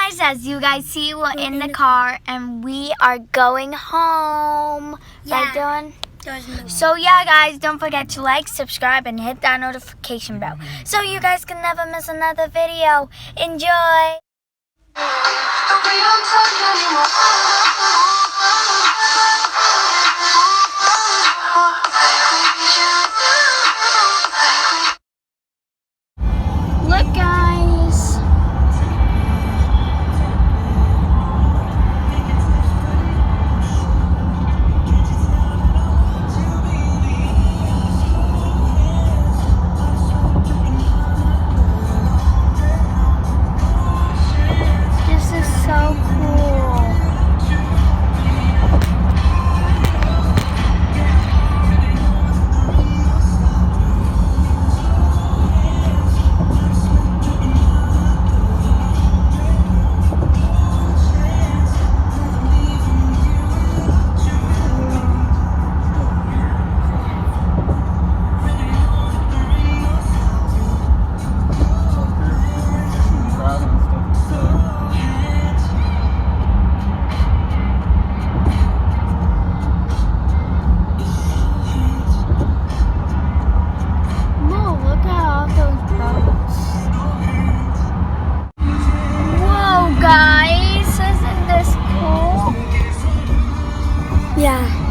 guys, as you guys see, we're in the car and we are going home. Right, Dylan? So yeah, guys, don't forget to like, subscribe, and hit that notification bell so you guys can never miss another video. Enjoy! Look, guys. This is so cool. Guys, isn't this cool? Yeah.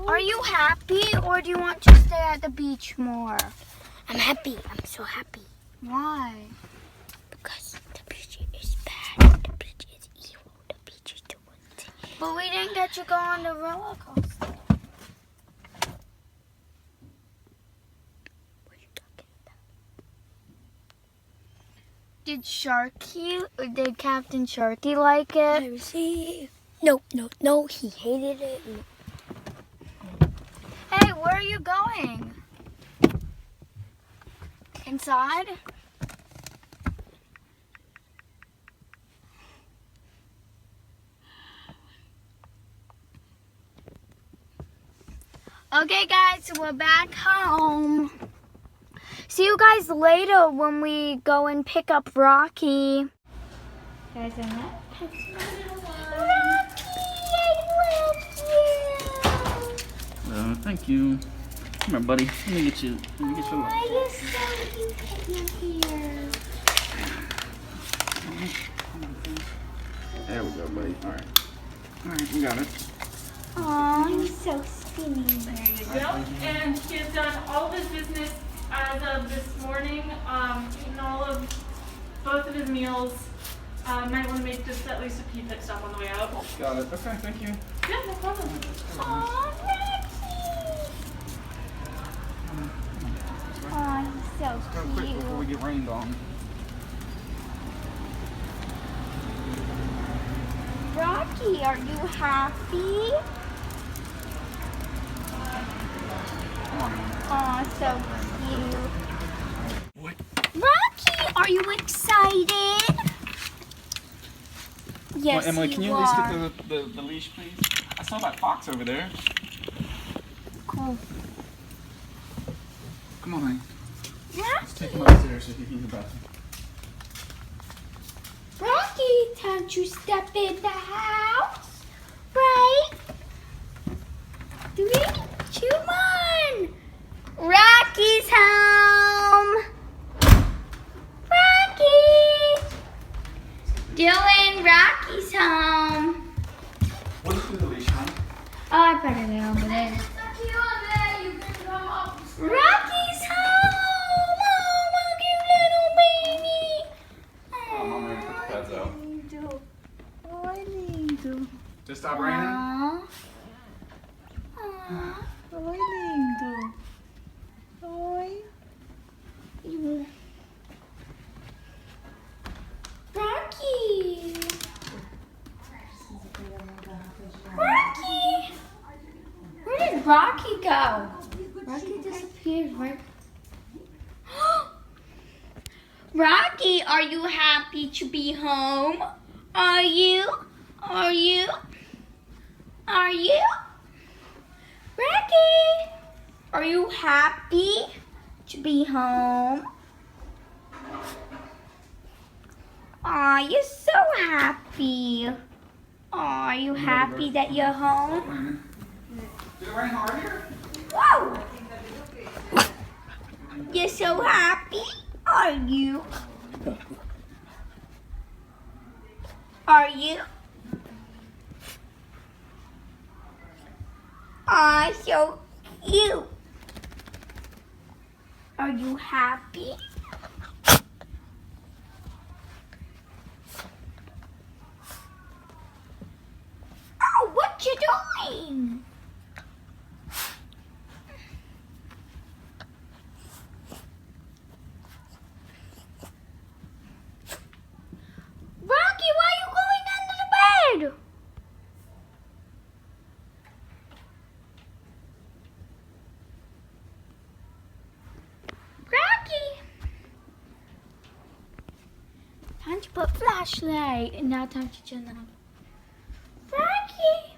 Are you happy, or do you want to stay at the beach more? I'm happy. I'm so happy. Why? Because the beach is bad. The beach is evil. The beach is the one thing. But we didn't get to go on the roller coaster. What are you talking about? Did Captain Sharky like it? Let me see. No. He hated it. Hey, where are you going? Inside? Okay, guys, so we're back home. See you guys later when we go and pick up Rocky. Guys, I'm not. Rocky, I love you. Thank you. Come here, buddy. Let me get your Why are so cute here? There we go, buddy. All right, we got it. Aw, he's so skinny. There you go. And he has done all of his business as of this morning, eaten both of his meals. Might want to make just at least a pee pit stop on the way out. Got it. Okay, thank you. Yeah, no problem. Aw, Rocky. Aw, he's so Go quick before we cute. get rained on. Rocky, are you happy? Come on, man. Aw, so cute. What? Rocky, are you excited? Yes, Well, Emily, can you at are. least get the leash, please? I saw that fox over there. Cool. Come on, honey. Let's take him Rocky, upstairs so he can use the bathroom. Rocky, time to step in the house. Right? 3, 2, 1. Rocky's home. Rocky. Dylan, Rocky's home. What is the leash, honey? Oh, I put it over there. Rocky's home. Oh, my cute little baby. Oh, Mom, I'm gonna put the pads out. Oh, I need to. Just stop raining. Aww. Aww. Oi, lindo. Oi. Rocky. Rocky. Where did Rocky go? Rocky disappeared, right? Rocky, are you happy to be home? Are you? Are you? Are you? Rocky, are you happy to be home? Aw, you're so happy. Aw, are you happy that you're home? Did it rain hard here? Whoa! You're so happy, are you? Are you? Aw, so cute. Are you happy? Oh, what you doing? Rocky, why are you going under the bed? Rocky! Time to put flashlight and now time to turn that on. Rocky!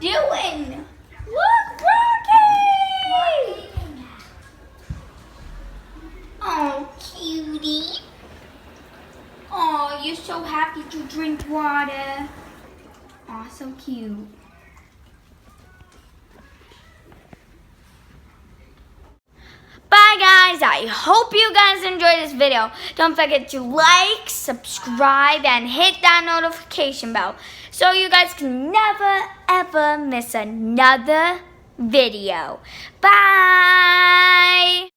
Doing? Look, Rocky! Oh, cutie. Oh, you're so happy to drink water. Oh, so cute. Bye guys, I hope you guys enjoyed this video. Don't forget to like, subscribe, and hit that notification bell so you guys can never ever miss another video. Bye!